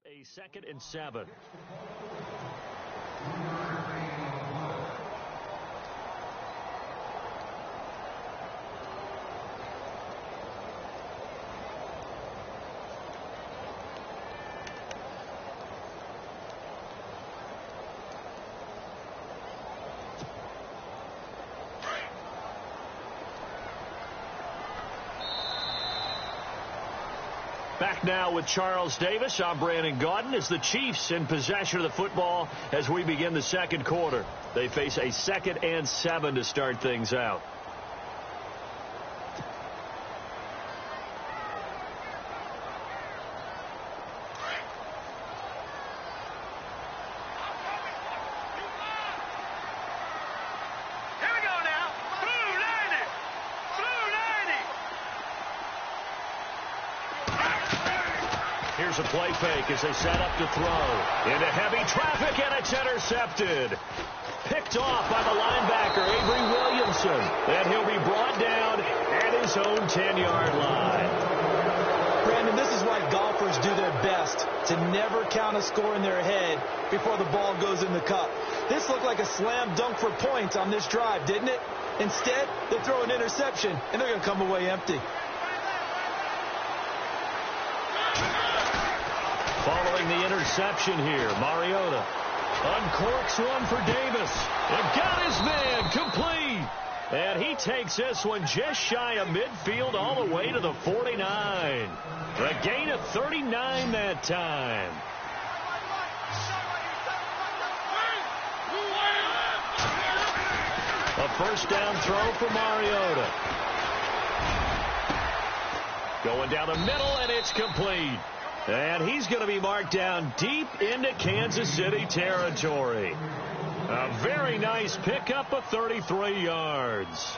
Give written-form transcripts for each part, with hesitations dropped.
A 2nd and 7. Back now with Charles Davis. I'm Brandon Gaudin as the Chiefs in possession of the football as we begin the second quarter. They face a 2nd and 7 to start things out. Here's a play fake as they set up to throw. Into heavy traffic, and it's intercepted. Picked off by the linebacker, Avery Williamson. And he'll be brought down at his own 10-yard line. Brandon, this is why golfers do their best to never count a score in their head before the ball goes in the cup. This looked like a slam dunk for points on this drive, didn't it? Instead, they throw an interception, and they're going to come away empty. Following the interception here, Mariota uncorks one for Davis. And got his man complete. And he takes this one just shy of midfield all the way to the 49. A gain of 39 that time. A first down throw for Mariota. Going down the middle, and it's complete. And he's going to be marked down deep into Kansas City territory. A very nice pickup of 33 yards.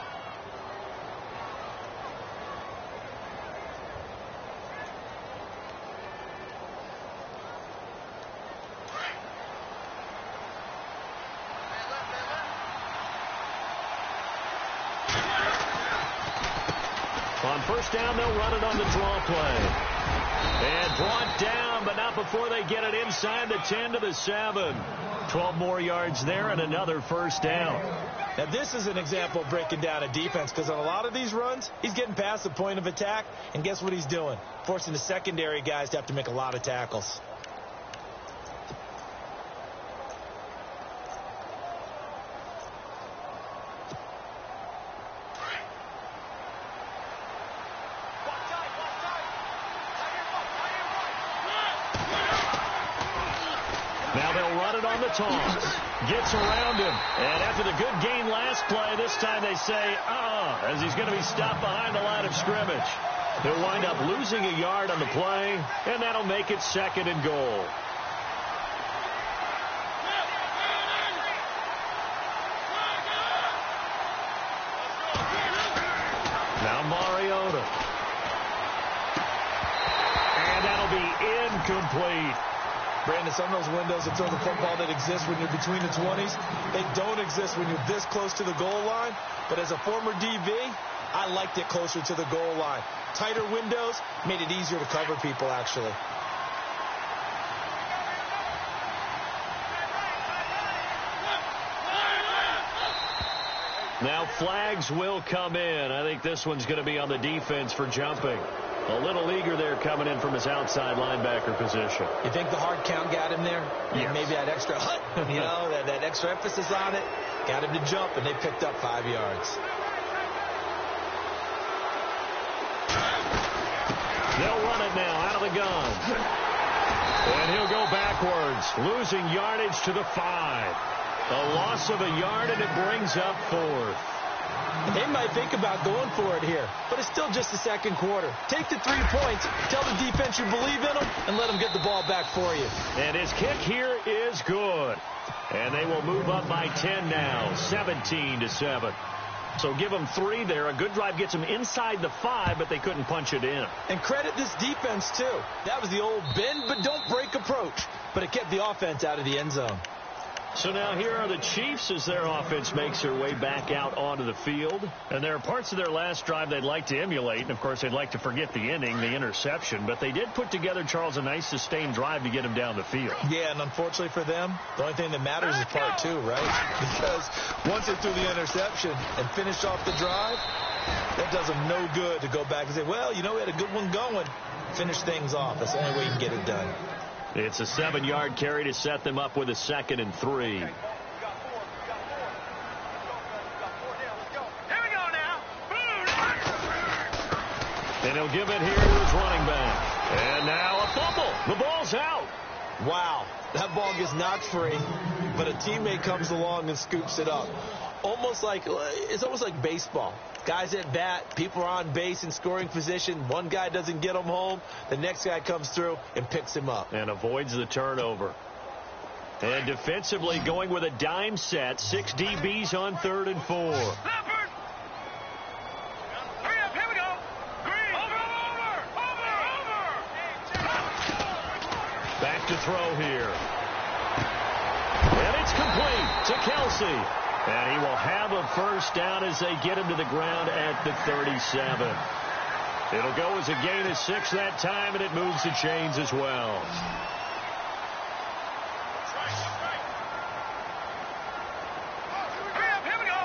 On first down, they'll run it on the draw play. And brought down, but not before they get it inside the 10 to the 7. 12 more yards there and another first down. Now, this is an example of breaking down a defense, because on a lot of these runs, he's getting past the point of attack, and guess what he's doing? Forcing the secondary guys to have to make a lot of tackles. Now they'll run it on the toss. Gets around him. And after the good gain last play, this time they say, as he's going to be stopped behind the line of scrimmage. He'll wind up losing a yard on the play, and that'll make it 2nd and goal. Now Mariota. And that'll be incomplete. Brandon, some of those windows that throw the football that exist when you're between the 20s, they don't exist when you're this close to the goal line. But as a former DB, I liked it closer to the goal line. Tighter windows made it easier to cover people, actually. Now flags will come in. I think this one's going to be on the defense for jumping. A little eager there coming in from his outside linebacker position. You think the hard count got him there? Yes. Maybe that extra that extra emphasis on it got him to jump, and they picked up 5 yards. They'll run it now out of the gun. And he'll go backwards, losing yardage to the 5. A loss of a yard, and it brings up 4th. They might think about going for it here, but it's still just the second quarter. Take the 3 points, tell the defense you believe in them, and let them get the ball back for you. And his kick here is good. And they will move up by 10 now, 17 to 7. So give them 3 there. A good drive gets them inside the 5, but they couldn't punch it in. And credit this defense, too. That was the old bend but don't break approach, but it kept the offense out of the end zone. So now here are the Chiefs as their offense makes their way back out onto the field. And there are parts of their last drive they'd like to emulate. And, of course, they'd like to forget the inning, the interception. But they did put together, Charles, a nice sustained drive to get them down the field. Yeah, and unfortunately for them, the only thing that matters is part two, right? Because once they threw the interception and finished off the drive, that does them no good to go back and say, well, you know, we had a good one going. Finish things off. That's the only way you can get it done. It's a 7-yard carry to set them up with a 2nd and 3. Here we go now. And he'll give it here to his running back. And now a fumble. The ball's out. Wow. That ball gets knocked free, but a teammate comes along and scoops it up. It's almost like baseball. Guys at bat, people are on base in scoring position. One guy doesn't get him home. The next guy comes through and picks him up. And avoids the turnover. And defensively going with a dime set. 6 DBs on 3rd and 4. Leopard. Hurry up, here we go. Green. Over. Back to throw here. And it's complete to Kelsey. And he will have a first down as they get him to the ground at the 37. It'll go as a gain of 6 that time, and it moves the chains as well. Hurry up, here we go.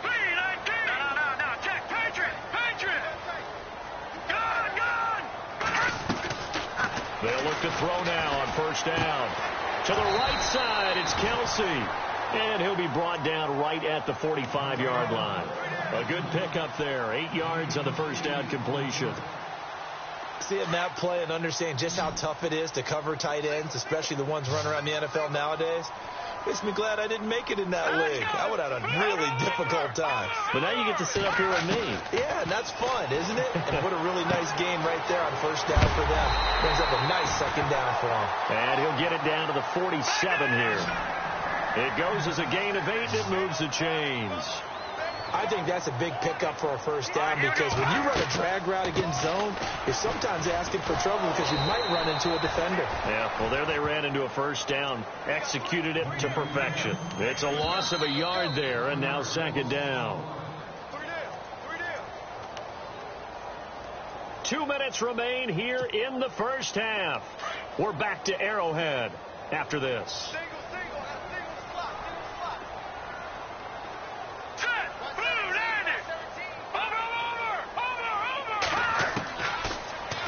3-19. No. Check. Patriot. Gun. They'll look to throw now on first down. To the right side, it's Kelsey. And he'll be brought down right at the 45-yard line. A good pickup there. 8 yards on the first down completion. Seeing that play and understanding just how tough it is to cover tight ends, especially the ones running around the NFL nowadays, makes me glad I didn't make it in that league. I would have had a really difficult time. But now you get to sit up here with me. Yeah, and that's fun, isn't it? And what a really nice game right there on first down for them. Brings up a nice 2nd down for them. And he'll get it down to the 47 here. It goes as a gain of 8, and it moves the chains. I think that's a big pickup for a first down because when you run a drag route against zone, you're sometimes asking for trouble because you might run into a defender. Yeah, well, there they ran into a first down, executed it to perfection. It's a loss of a yard there, and now 2nd down. 2 minutes remain here in the first half. We're back to Arrowhead after this.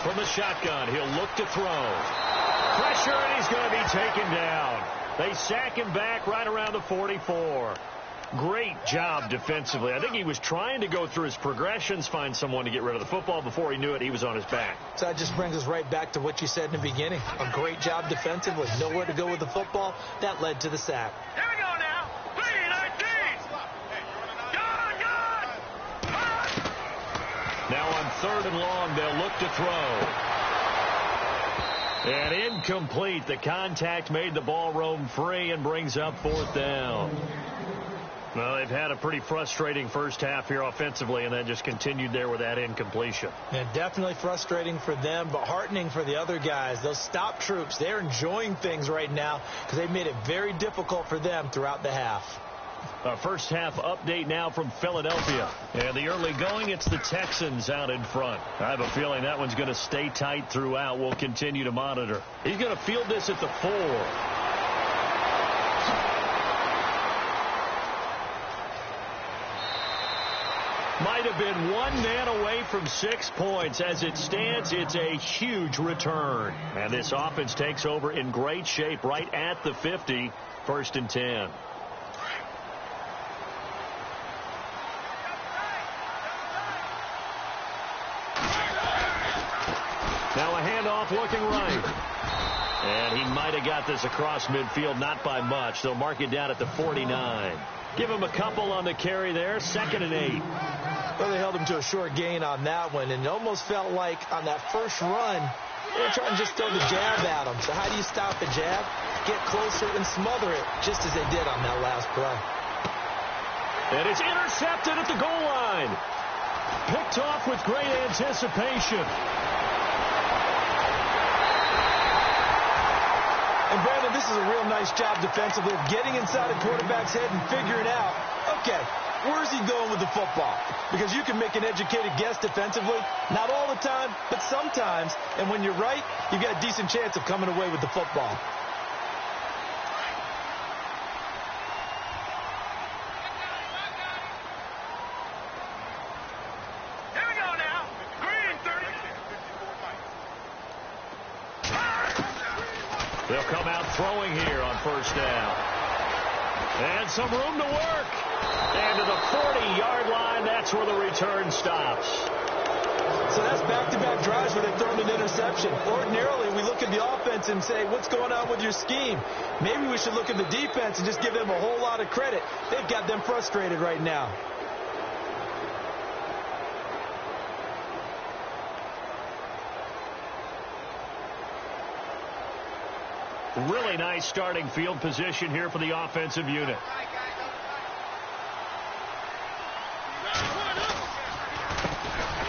From the shotgun, he'll look to throw. Pressure, and he's going to be taken down. They sack him back right around the 44. Great job defensively. I think he was trying to go through his progressions, find someone to get rid of the football. Before he knew it, he was on his back. So that just brings us right back to what you said in the beginning. A great job defensively. Nowhere to go with the football. That led to the sack. Here we go now. 3-19. Now on 3rd and long, they'll look to throw. And incomplete. The contact made the ball roam free and brings up 4th down. Well, they've had a pretty frustrating first half here offensively, and then just continued there with that incompletion. Yeah, definitely frustrating for them, but heartening for the other guys. Those stop troops, they're enjoying things right now because they've made it very difficult for them throughout the half. A first half update now from Philadelphia. And the early going, it's the Texans out in front. I have a feeling that one's going to stay tight throughout. We'll continue to monitor. He's going to field this at the 4. Might have been one man away from 6 points. As it stands, it's a huge return. And this offense takes over in great shape right at the 50. 1st and 10. Now a handoff looking right. And he might have got this across midfield, not by much. They'll mark it down at the 49. Give him a couple on the carry there. 2nd and 8. Well, they held him to a short gain on that one, and it almost felt like on that first run, they were trying to just throw the jab at him. So how do you stop a jab? Get closer and smother it, just as they did on that last play. And it's intercepted at the goal line. Picked off with great anticipation. And Brandon, this is is a real nice job defensively of getting inside a quarterback's head and figuring out, okay, where's he going with the football? Because you can make an educated guess defensively, not all the time, but sometimes. And when you're right, you've got a decent chance of coming away with the football. Here we go now. Green 30. They'll come out throwing here on first down. And some room to work. And to the 40-yard line, that's where the return stops. So that's back-to-back drives where they've thrown an interception. Ordinarily, we look at the offense and say, what's going on with your scheme? Maybe we should look at the defense and just give them a whole lot of credit. They've got them frustrated right now. Really nice starting field position here for the offensive unit.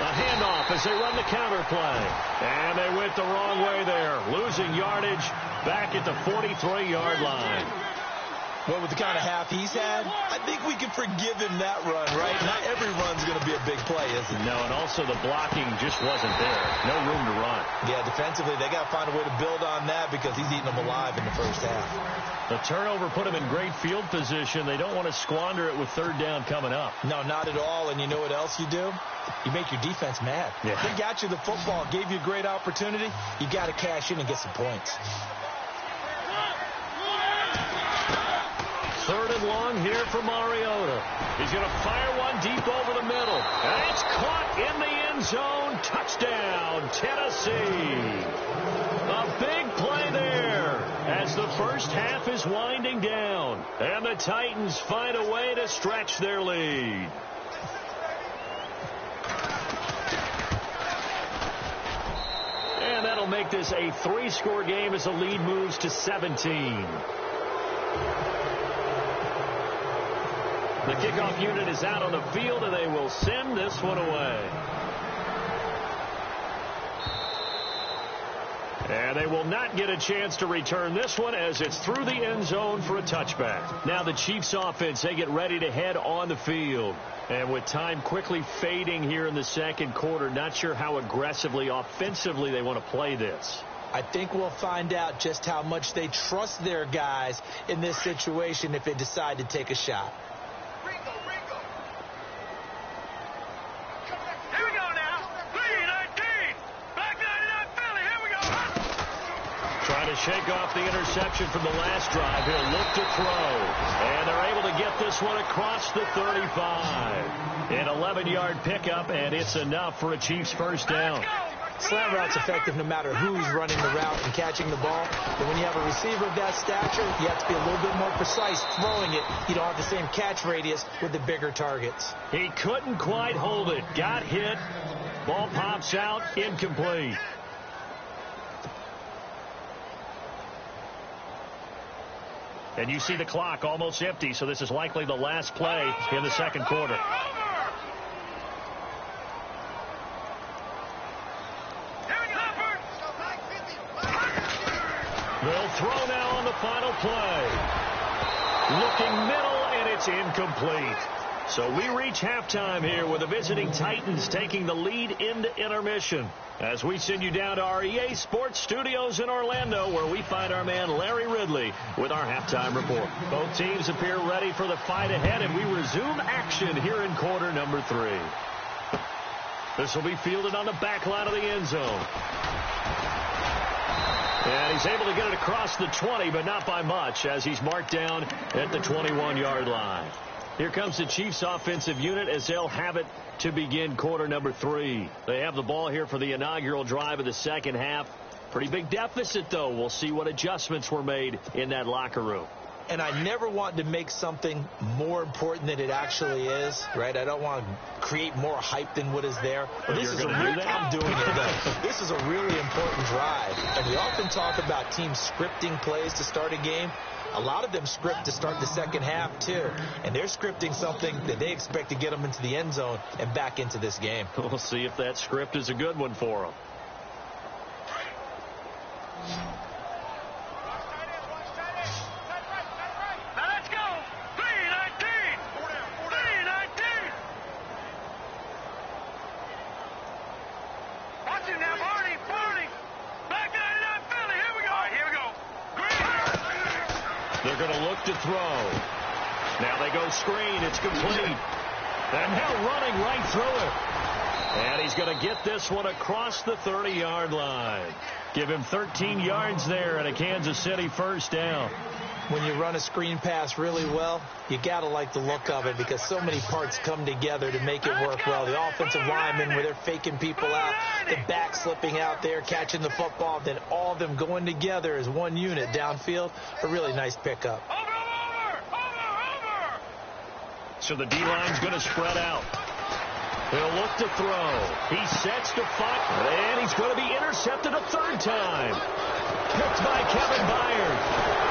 A handoff as they run the counter play. And they went the wrong way there. Losing yardage back at the 43-yard line. Well, with the kind of half he's had, I think we can forgive him that run, right? Not every run's going to be a big play, is it? No, and also the blocking just wasn't there. No room to run. Yeah, defensively, they got to find a way to build on that because he's eating them alive in the first half. The turnover put him in great field position. They don't want to squander it with third down coming up. No, not at all. And you know what else you do? You make your defense mad. Yeah. They got you the football, gave you a great opportunity. You got to cash in and get some points. Third and long here for Mariota. He's going to fire one deep over the middle. And it's caught in the end zone. Touchdown, Tennessee. A big play there as the first half is winding down. And the Titans find a way to stretch their lead. And that'll make this a 3-score game as the lead moves to 17. The kickoff unit is out on the field, and they will send this one away. And they will not get a chance to return this one as it's through the end zone for a touchback. Now the Chiefs offense, they get ready to head on the field. And with time quickly fading here in the second quarter, not sure how aggressively, offensively they want to play this. I think we'll find out just how much they trust their guys in this situation if they decide to take a shot. Here we go now. 3-19. Back 99 Philly. Here we go. Trying to shake off the interception from the last drive. He'll look to throw. And they're able to get this one across the 35. An 11-yard pickup, and it's enough for a Chiefs first down. Slant route's effective no matter who's running the route and catching the ball. But when you have a receiver of that stature, you have to be a little bit more precise throwing it. You don't have the same catch radius with the bigger targets. He couldn't quite hold it. Got hit. Ball pops out. Incomplete. And you see the clock almost empty, so this is likely the last play in the second quarter. They'll throw now on the final play. Looking middle, and it's incomplete. So we reach halftime here with the visiting Titans taking the lead into intermission. As we send you down to our EA Sports Studios in Orlando, where we find our man Larry Ridley with our halftime report. Both teams appear ready for the fight ahead, and we resume action here in quarter number 3. This will be fielded on the back line of the end zone. And he's able to get it across the 20, but not by much, as he's marked down at the 21-yard line. Here comes the Chiefs offensive unit as they'll have it to begin quarter number 3. They have the ball here for the inaugural drive of the second half. Pretty big deficit, though. We'll see what adjustments were made in that locker room. And I never want to make something more important than it actually is, right? I don't want to create more hype than what is there. But this is a real, I'm doing it, though. This is a really important drive. And we often talk about teams scripting plays to start a game. A lot of them script to start the second half, too. And they're scripting something that they expect to get them into the end zone and back into this game. We'll see if that script is a good one for them. They're going to look to throw. Now they go screen. It's complete. And now running right through it. And he's going to get this one across the 30-yard line. Give him 13 yards there and a Kansas City first down. When you run a screen pass really well, you got to like the look of it because so many parts come together to make it work well. The offensive linemen, where they're faking people out, the back slipping out there, catching the football, then all of them going together as one unit downfield. A really nice pickup. So the D-line's going to spread out. He'll look to throw. He sets to fire, and he's going to be intercepted a third time. Picked by Kevin Byard.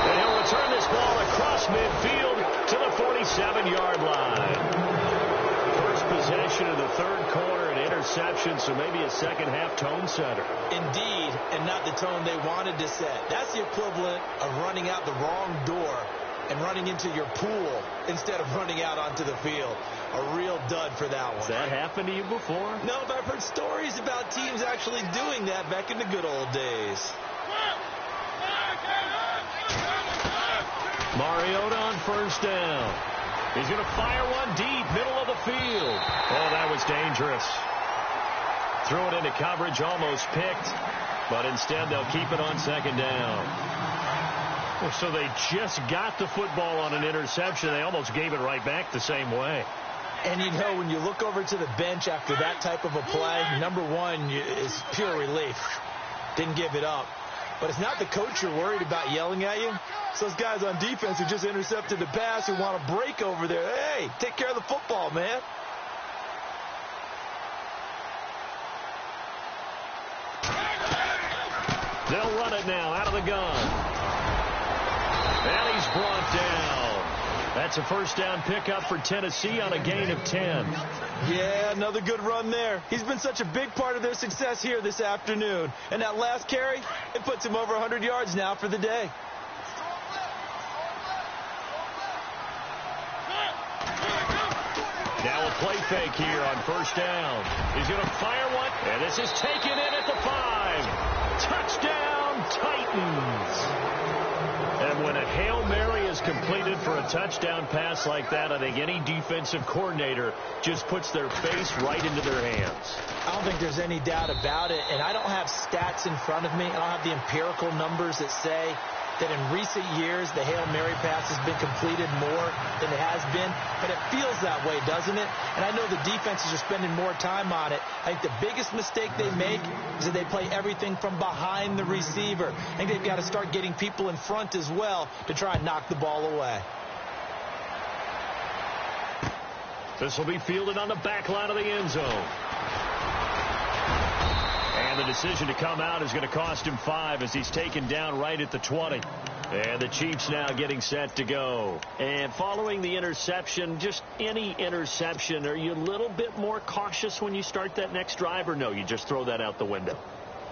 And he'll return this ball across midfield to the 47-yard line. First possession of the third quarter, an interception, so maybe a second-half tone setter. Indeed, and not the tone they wanted to set. That's the equivalent of running out the wrong door and running into your pool instead of running out onto the field. A real dud for that one. Has that happened to you before? No, but I've heard stories about teams actually doing that back in the good old days. Mariota on first down. He's going to fire one deep, middle of the field. Oh, that was dangerous. Threw it into coverage, almost picked, but instead they'll keep it on second down. So they just got the football on an interception. They almost gave it right back the same way. And you know, when you look over to the bench after that type of a play, number one is pure relief. Didn't give it up. But it's not the coach you're worried about yelling at you. It's those guys on defense who just intercepted the pass who want to break over there. Hey, take care of the football, man. They'll run it now out of the gun. And he's brought down. That's a first down pickup for Tennessee on a gain of 10. Yeah, another good run there. He's been such a big part of their success here this afternoon. And that last carry, it puts him over 100 yards now for the day. Now a play fake here on first down. He's going to fire one, and this is taken in at the 5. Touchdown, Titans. And when a Hail Mary is completed for a touchdown pass like that, I think any defensive coordinator just puts their face right into their hands. I don't think there's any doubt about it, and I don't have stats in front of me. I don't have the empirical numbers that say that in recent years the Hail Mary pass has been completed more than it has been, but it feels that way, doesn't it? And I know the defenses are spending more time on it. I think the biggest mistake they make is that they play everything from behind the receiver. I think they've got to start getting people in front as well to try and knock the ball away. This will be fielded on the back line of the end zone. And the decision to come out is going to cost him 5 as he's taken down right at the 20. And the Chiefs now getting set to go. And following the interception, just any interception, are you a little bit more cautious when you start that next drive, or no, you just throw that out the window?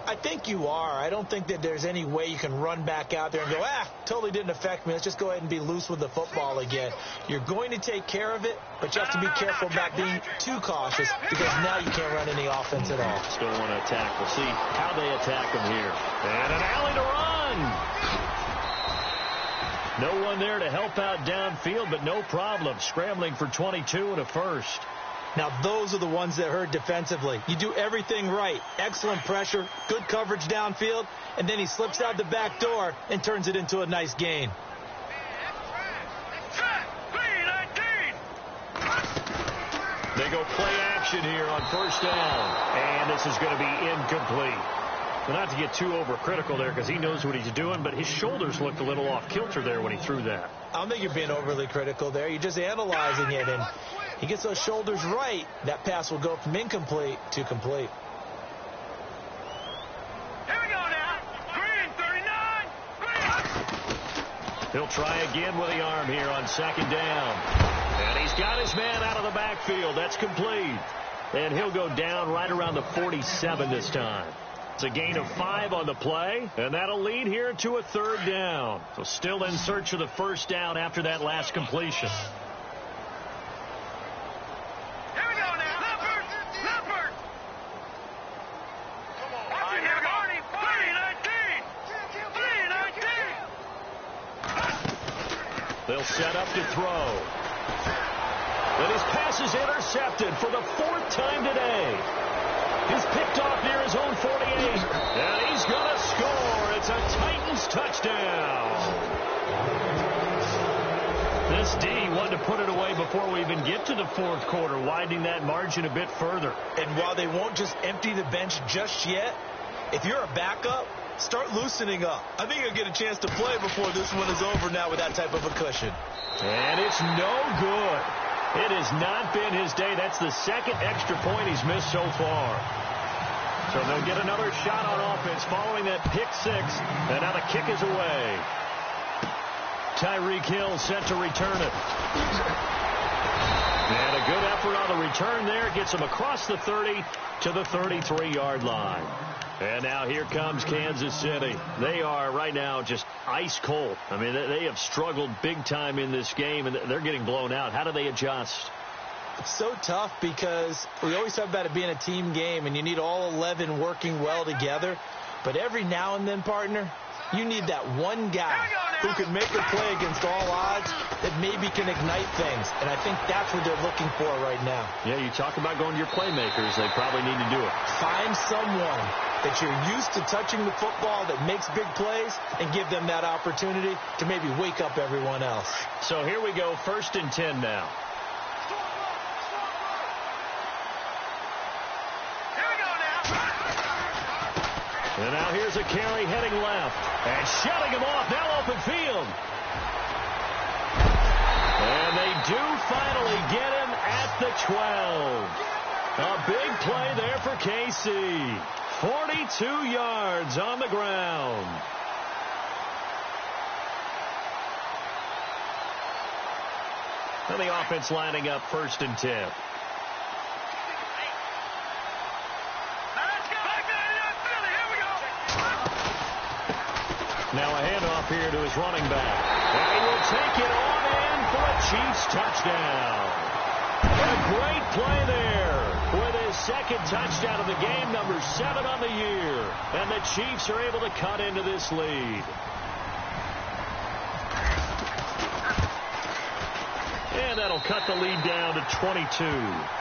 I think you are. I don't think that there's any way you can run back out there and go, totally didn't affect me. Let's just go ahead and be loose with the football again. You're going to take care of it, but you have to be careful about being too cautious because now you can't run any offense at all. Still want to attack. We'll see how they attack them here. And an alley to run. No one there to help out downfield, but no problem. Scrambling for 22 and a first. Now, those are the ones that hurt defensively. You do everything right. Excellent pressure, good coverage downfield, and then he slips out the back door and turns it into a nice gain. They go play action here on first down, and this is going to be incomplete. Well, not to get too overcritical there because he knows what he's doing, but his shoulders looked a little off kilter there when he threw that. I don't think you're being overly critical there. You're just analyzing it, and he gets those shoulders right, that pass will go from incomplete to complete. Here we go now. Green, 39. Green. He'll try again with the arm here on second down. And he's got his man out of the backfield. That's complete. And he'll go down right around the 47 this time. It's a gain of 5 on the play, and that'll lead here to a third down. So still in search of the first down after that last completion. They'll set up to throw. But his pass is intercepted for the 4th time today. He's picked off near his own 48. And he's going to score. It's a Titans touchdown. This D wanted to put it away before we even get to the 4th quarter, widening that margin a bit further. And while they won't just empty the bench just yet, if you're a backup, start loosening up. I think you'll get a chance to play before this one is over now with that type of a cushion. And it's no good. It has not been his day. That's the 2nd extra point he's missed so far. So they'll get another shot on offense following that pick 6. And now the kick is away. Tyreek Hill set to return it. And a good effort on the return there. Gets him across the 30 to the 33-yard line. And now here comes Kansas City. They are right now just ice cold. I mean, they have struggled big time in this game, and they're getting blown out. How do they adjust? It's so tough because we always talk about it being a team game, and you need all 11 working well together. But every now and then, partner, you need that one guy who can make a play against all odds that maybe can ignite things. And I think that's what they're looking for right now. Yeah, you talk about going to your playmakers. They probably need to do it. Find someone that you're used to touching the football that makes big plays and give them that opportunity to maybe wake up everyone else. So here we go, 1st and 10 now. And now here's a carry heading left. And shutting him off. Now open field. And they do finally get him at the 12. A big play there for KC. 42 yards on the ground. And the offense lining up 1st and 10. Now a handoff here to his running back. And he will take it on in for a Chiefs touchdown. A great play there with his 2nd touchdown of the game, number 7 on the year. And the Chiefs are able to cut into this lead. And that'll cut the lead down to 22.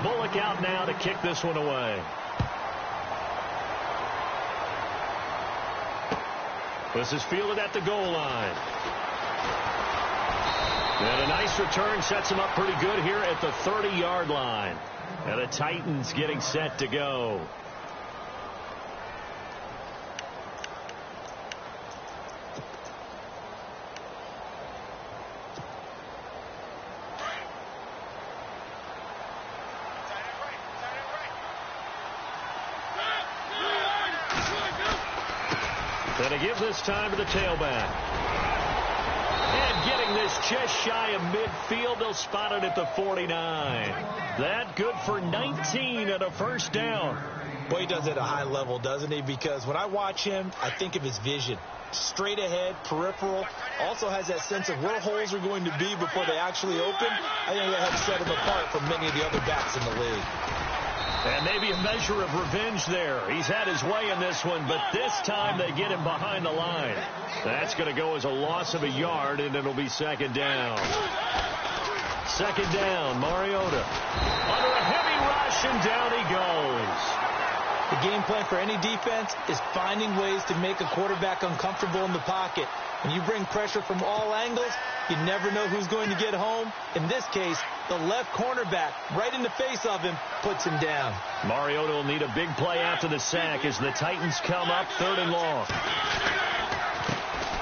Bullock out now to kick this one away. This is fielded at the goal line. And a nice return sets him up pretty good here at the 30-yard line. And the Titans getting set to go. And to give this time to the tailback. And getting this just shy of midfield. They'll spot it at the 49. That good for 19 and a 1st down. Boy, he does it at a high level, doesn't he? Because when I watch him, I think of his vision. Straight ahead, peripheral. Also has that sense of where holes are going to be before they actually open. I think that helps set him apart from many of the other backs in the league. And maybe a measure of revenge there. He's had his way in this one, but this time they get him behind the line. That's going to go as a loss of a yard, and it'll be 2nd down. 2nd down, Mariota. Under a heavy rush, and down he goes. The game plan for any defense is finding ways to make a quarterback uncomfortable in the pocket. When you bring pressure from all angles, you never know who's going to get home. In this case, the left cornerback, right in the face of him, puts him down. Mariota will need a big play after the sack as the Titans come up 3rd and long.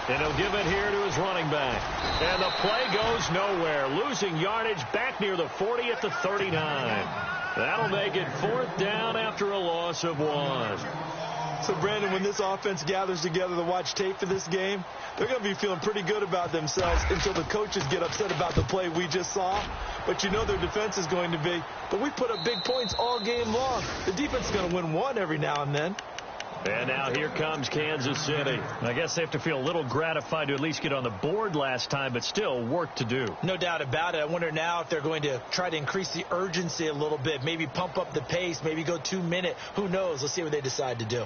And he'll give it here to his running back. And the play goes nowhere. Losing yardage back near the 40 at the 39. That'll make it 4th down after a loss of 1. So, Brandon, when this offense gathers together to watch tape for this game, they're going to be feeling pretty good about themselves until the coaches get upset about the play we just saw. But you know their defense is going to be, but we put up big points all game long. The defense is going to win one every now and then. And now here comes Kansas City. I guess they have to feel a little gratified to at least get on the board last time, but still work to do. No doubt about it. I wonder now if they're going to try to increase the urgency a little bit, maybe pump up the pace, maybe go 2-minute. Who knows? Let's see what they decide to do.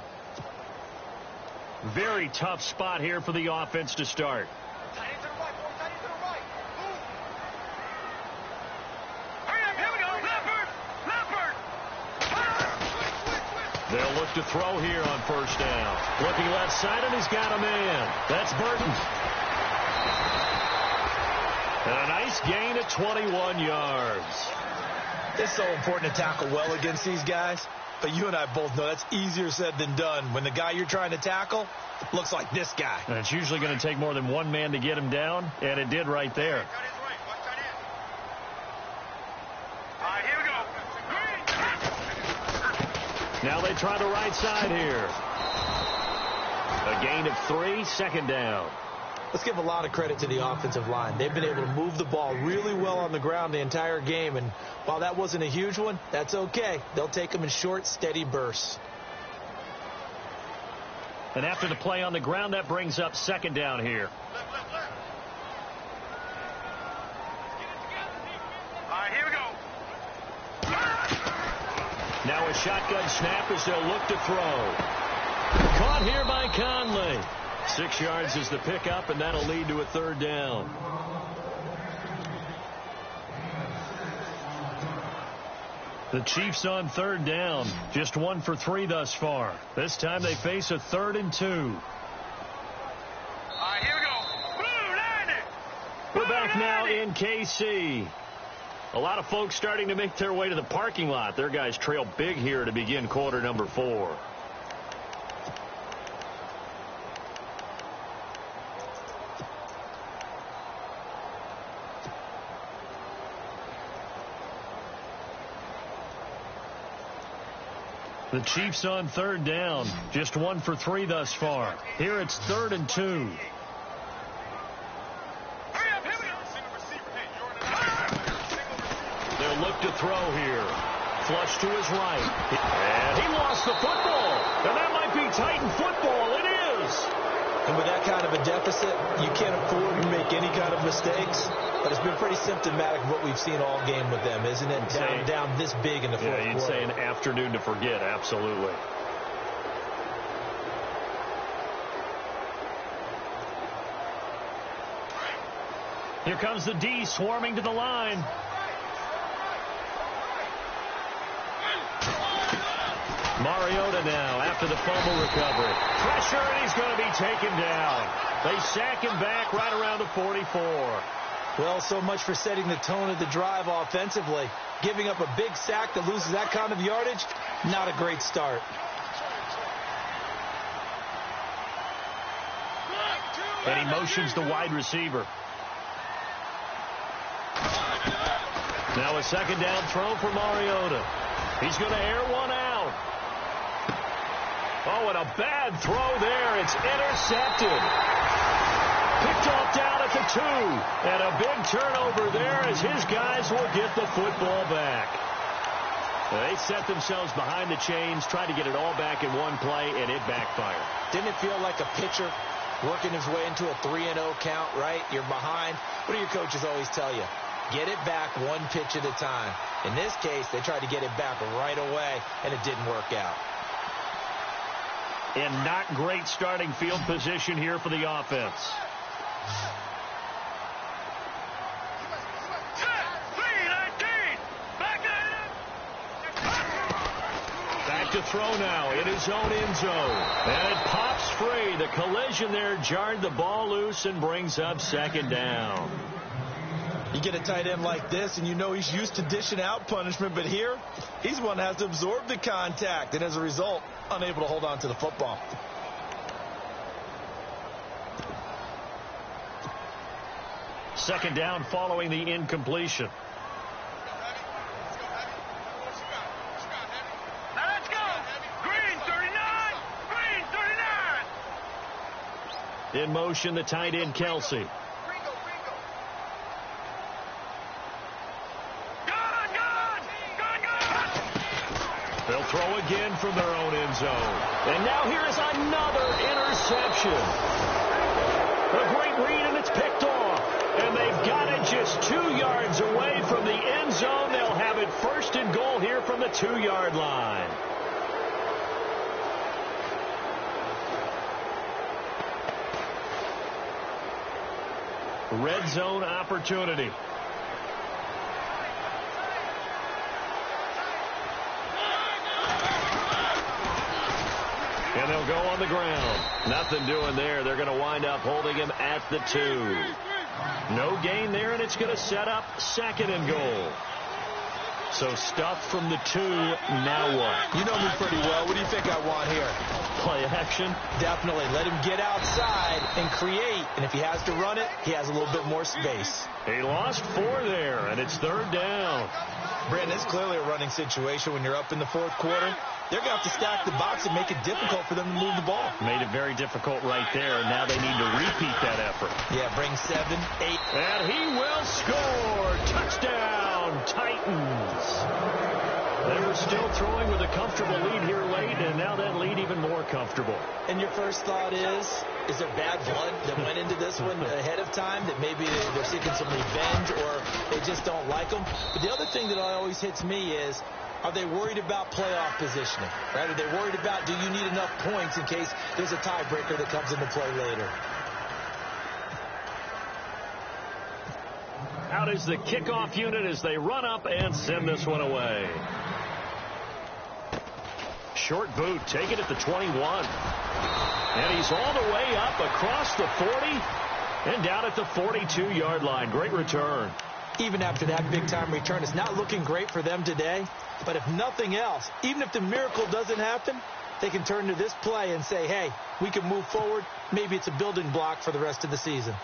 Very tough spot here for the offense to start. They'll look to throw here on first down. Looking left side, and he's got a man. That's Burton. And a nice gain at 21 yards. It's so important to tackle well against these guys, but you and I both know that's easier said than done. When the guy you're trying to tackle looks like this guy. And it's usually going to take more than one man to get him down, and it did right there. Now they try the right side here. A gain of 3, second down. Let's give a lot of credit to the offensive line. They've been able to move the ball really well on the ground the entire game, and while that wasn't a huge one, that's okay. They'll take them in short, steady bursts. And after the play on the ground, that brings up second down here. Here we go. Now a shotgun snap as they'll look to throw. Caught here by Conley. 6 yards is the pickup, and that'll lead to a third down. The Chiefs on third down. Just 1 for 3 thus far. This time they face a 3rd and 2. Here we go. Blue, line it. We're back now in KC. A lot of folks starting to make their way to the parking lot. Their guys trail big here to begin quarter number 4. The Chiefs on third down. Just 1 for 3 thus far. Here it's 3rd and 2. They'll look to throw here. Flush to his right. And he lost the football. And that might be Titan football. It is. And with that kind of a deficit, you can't afford to make any kind of mistakes. But it's been pretty symptomatic of what we've seen all game with them, isn't it? Down this big in the fourth quarter. Yeah, you'd say an afternoon to forget. Absolutely. Here comes the D swarming to the line. Mariota now after the fumble recovery. Pressure, and he's going to be taken down. They sack him back right around the 44. Well, so much for setting the tone of the drive offensively. Giving up a big sack that loses that kind of yardage, not a great start. And he motions the wide receiver. Now a second down throw for Mariota. He's going to air one out. Oh, and a bad throw there. It's intercepted. Picked off down at the 2. And a big turnover there as his guys will get the football back. They set themselves behind the chains, tried to get it all back in one play, and it backfired. Didn't it feel like a pitcher working his way into a 3-0 count, right? You're behind. What do your coaches always tell you? Get it back one pitch at a time. In this case, they tried to get it back right away, and it didn't work out. And not great starting field position here for the offense. Back to throw now in his own end zone. And it pops free. The collision there jarred the ball loose and brings up second down. You get a tight end like this, and you know he's used to dishing out punishment, but here, he's the one that has to absorb the contact, and as a result, unable to hold on to the football. Second down following the incompletion. Now let's go. Green 39. Green 39. In motion, the tight end, Kelsey. They'll throw again from their own end zone. And now here is another interception. A great read, and it's picked off. And they've got it just 2 yards away from the end zone. They'll have it first and goal here from the 2-yard line. Red zone opportunity. And they'll go on the ground. Nothing doing there. They're going to wind up holding him at the 2. No gain there, and it's going to set up second and goal. So stuff from the 2. Now what? You know me pretty well. What do you think I want here? Play action? Definitely. Let him get outside and create. And if he has to run it, he has a little bit more space. He lost 4 there, and it's third down. Brandon, it's clearly a running situation when you're up in the fourth quarter. They're going to have to stack the box and make it difficult for them to move the ball. Made it very difficult right there. Now they need to repeat that effort. Yeah, bring 7, 8. And he will score. Touchdown, Titans. They were still throwing with a comfortable lead here late, and now that lead even more comfortable. And your first thought is there bad blood that went into this one ahead of time, that maybe they're seeking some revenge or they just don't like them? But the other thing that always hits me is, are they worried about playoff positioning? Right? Are they worried about, do you need enough points in case there's a tiebreaker that comes into play later? Out is the kickoff unit as they run up and send this one away. Short boot, take it at the 21. And he's all the way up across the 40 and down at the 42-yard line. Great return. Even after that big-time return, it's not looking great for them today. But if nothing else, even if the miracle doesn't happen, they can turn to this play and say, hey, we can move forward. Maybe it's a building block for the rest of the season.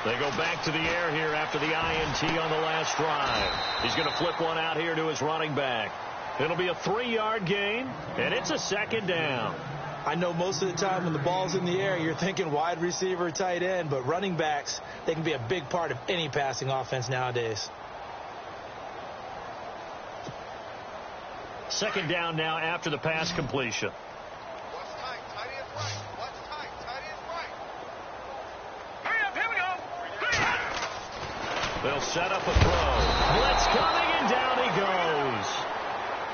They go back to the air here after the INT on the last drive. He's going to flip one out here to his running back. It'll be a 3-yard gain, and it's a second down. I know most of the time when the ball's in the air, you're thinking wide receiver, tight end, but running backs, they can be a big part of any passing offense nowadays. Second down now after the pass completion. They'll set up a throw. Blitz coming, and down he goes.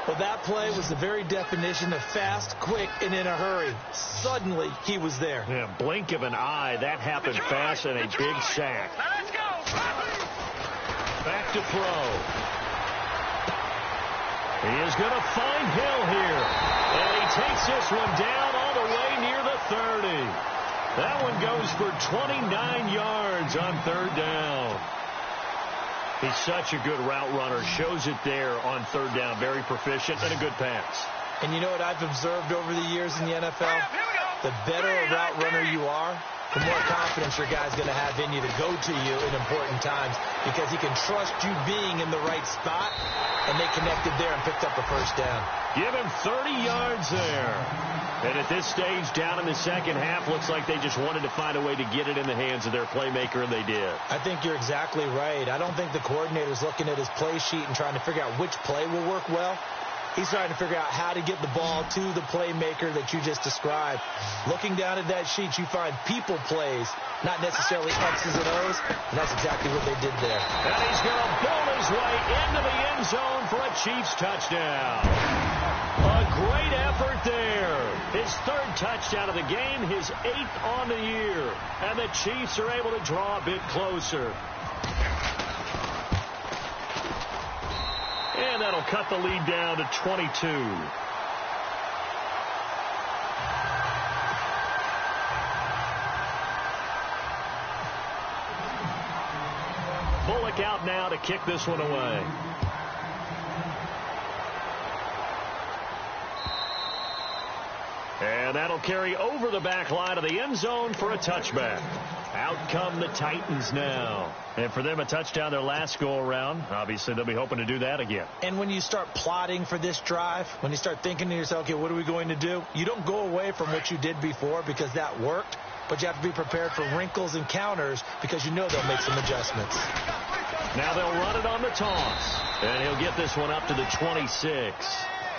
Well, that play was the very definition of fast, quick, and in a hurry. Suddenly, he was there. Yeah, blink of an eye. That happened fast, and a big sack. Back to throw. He is going to find Hill here. And he takes this one down all the way near the 30. That one goes for 29 yards on third down. He's such a good route runner. Shows it there on third down. Very proficient and a good pass. And you know what I've observed over the years in the NFL? The better a route runner you are, the more confidence your guy's going to have in you to go to you in important times because he can trust you being in the right spot, and they connected there and picked up a first down. Give him 30 yards there. And at this stage, down in the second half, looks like they just wanted to find a way to get it in the hands of their playmaker, and they did. I think you're exactly right. I don't think the coordinator's looking at his play sheet and trying to figure out which play will work well. He's trying to figure out how to get the ball to the playmaker that you just described. Looking down at that sheet, you find people plays, not necessarily X's and O's, and that's exactly what they did there. And he's going to build his way into the end zone for a Chiefs touchdown. A great effort there. His third touchdown of the game, his 8th on the year. And the Chiefs are able to draw a bit closer. And that'll cut the lead down to 22. Bullock out now to kick this one away. And that'll carry over the back line of the end zone for a touchback. Out come the Titans now. And for them, a touchdown their last go-around. Obviously, they'll be hoping to do that again. And when you start plotting for this drive, when you start thinking to yourself, okay, what are we going to do? You don't go away from what you did before because that worked, but you have to be prepared for wrinkles and counters because you know they'll make some adjustments. Now they'll run it on the toss. And he'll get this one up to the 26.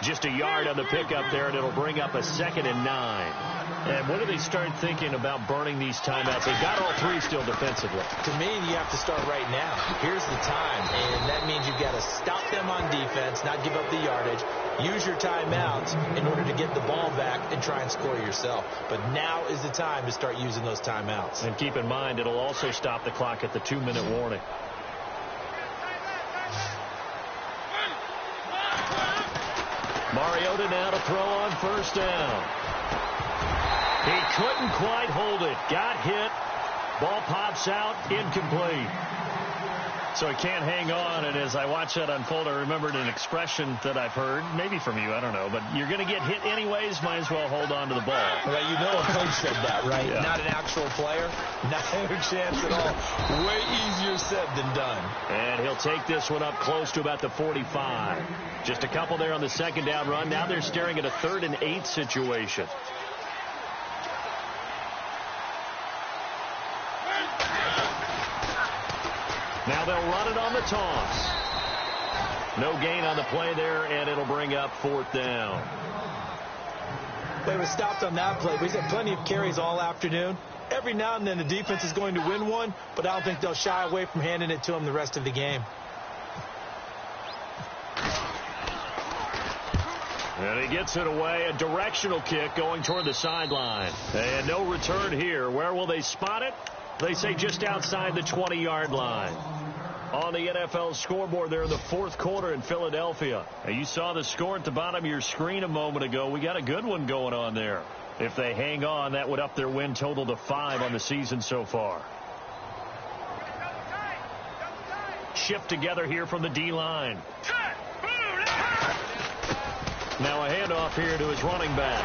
Just a yard on the pickup there, and it'll bring up a 2nd and 9. And when do they start thinking about burning these timeouts? They've got all 3 still defensively. To me, you have to start right now. Here's the time, and that means you've got to stop them on defense, not give up the yardage, use your timeouts in order to get the ball back and try and score yourself. But now is the time to start using those timeouts. And keep in mind, it'll also stop the clock at the 2-minute warning. Mariota now to throw on first down. He couldn't quite hold it. Got hit. Ball pops out. Incomplete. So he can't hang on. And as I watch that unfold, I remembered an expression that I've heard, maybe from you, I don't know. But you're going to get hit anyways. Might as well hold on to the ball. Well, you know a coach said that, right? Yeah. Not an actual player. Not a chance at all. Way easier said than done. And he'll take this one up close to about the 45. Just a couple there on the 2nd down run. Now they're staring at a 3rd and 8 situation. Now they'll run it on the toss. No gain on the play there, and it'll bring up 4th down. They were stopped on that play. He's had plenty of carries all afternoon. Every now and then the defense is going to win one, but I don't think they'll shy away from handing it to him the rest of the game. And he gets it away. A directional kick going toward the sideline. And no return here. Where will they spot it? They say just outside the 20-yard line. On the NFL scoreboard there in the 4th quarter in Philadelphia. And you saw the score at the bottom of your screen a moment ago. We got a good one going on there. If they hang on, that would up their win total to 5 on the season so far. Shift together here from the D-line. Now a handoff here to his running back.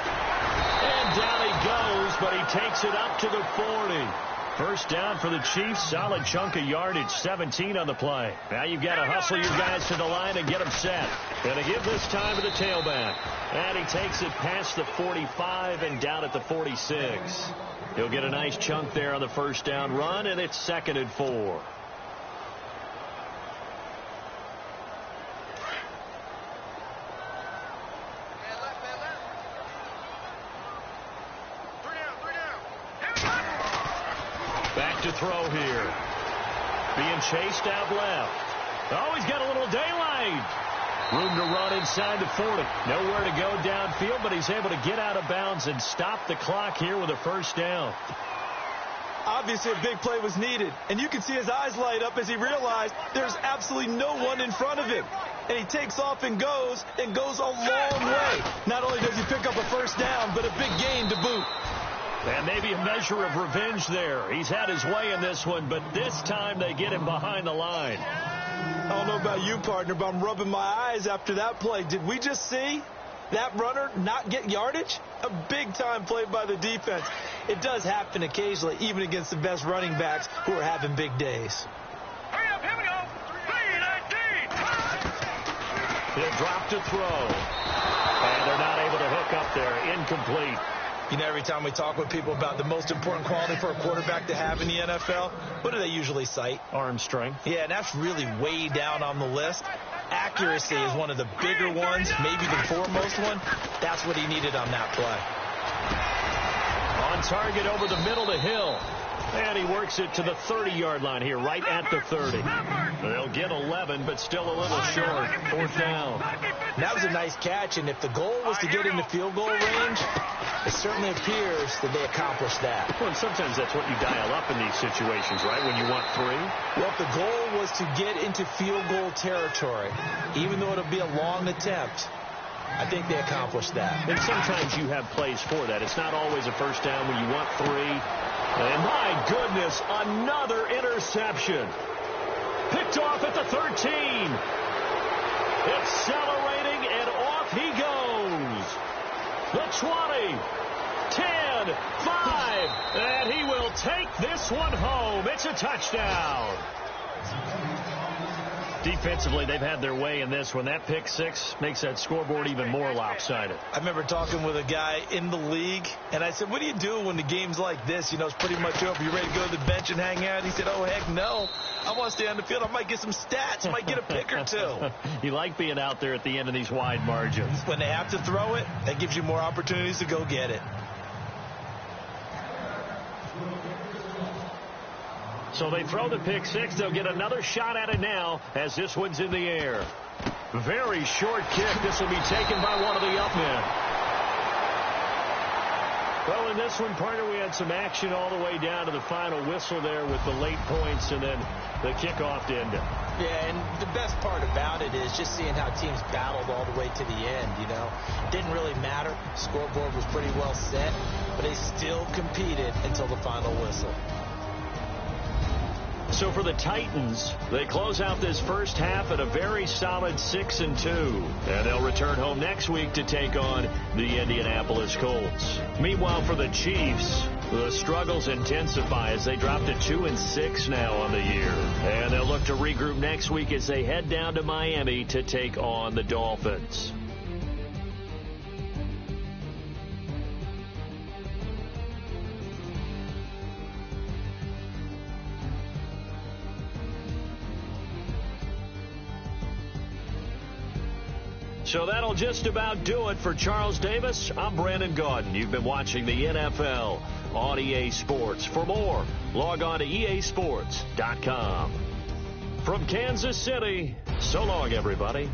And down he goes, but he takes it up to the 40. First down for the Chiefs. Solid chunk of yardage. 17 on the play. Now you've got to hustle your guys to the line and get them set. Going to give this time to the tailback. And he takes it past the 45 and down at the 46. He'll get a nice chunk there on the first down run, and it's 2nd and 4. Back to throw here. Being chased out left. Oh, he's got a little daylight. Room to run inside the 40. Nowhere to go downfield, but he's able to get out of bounds and stop the clock here with a first down. Obviously, a big play was needed, and you can see his eyes light up as he realized there's absolutely no one in front of him. And he takes off and goes a long way. Not only does he pick up a first down, but a big gain to boot. And maybe a measure of revenge there. He's had his way in this one, but this time they get him behind the line. I don't know about you, partner, but I'm rubbing my eyes after that play. Did we just see that runner not get yardage? A big-time play by the defense. It does happen occasionally, even against the best running backs who are having big days. Hurry up, here we go. 3-19. He'll drop to throw. And they're not able to hook up there. Incomplete. You know, every time we talk with people about the most important quality for a quarterback to have in the NFL, what do they usually cite? Arm strength. Yeah, and that's really way down on the list. Accuracy is one of the bigger ones, maybe the foremost one. That's what he needed on that play. On target over the middle to Hill. And he works it to the 30-yard line here, right at the 30. They'll get 11, but still a little short. 4th down. That was a nice catch, and if the goal was to get into field goal range, it certainly appears that they accomplished that. Well, and sometimes that's what you dial up in these situations, right, when you want 3? Well, if the goal was to get into field goal territory, even though it'll be a long attempt, I think they accomplished that. And sometimes you have plays for that. It's not always a first down when you want 3. And my goodness, another interception. Picked off at the 13. Accelerating, and off he goes. The 20, 10, 5, and he will take this one home. It's a touchdown. Defensively, they've had their way in this one. That pick six makes that scoreboard even more lopsided. I remember talking with a guy in the league, and I said, what do you do when the game's like this? You know, it's pretty much over. You ready to go to the bench and hang out? He said, oh, heck no. I want to stay on the field. I might get some stats. I might get a pick or two. You like being out there at the end of these wide margins. When they have to throw it, that gives you more opportunities to go get it. So they throw the pick six. They'll get another shot at it now as this one's in the air. Very short kick. This will be taken by one of the up men. Well, in this one, partner, we had some action all the way down to the final whistle there with the late points and then the kickoff to end it. Yeah, and the best part about it is just seeing how teams battled all the way to the end, you know. Didn't really matter. Scoreboard was pretty well set, but they still competed until the final whistle. So for the Titans, they close out this first half at a very solid 6-2. And they'll return home next week to take on the Indianapolis Colts. Meanwhile, for the Chiefs, the struggles intensify as they drop to 2-6 now on the year. And they'll look to regroup next week as they head down to Miami to take on the Dolphins. So that'll just about do it for Charles Davis. I'm Brandon Gaudin. You've been watching the NFL on EA Sports. For more, log on to easports.com. From Kansas City, so long, everybody.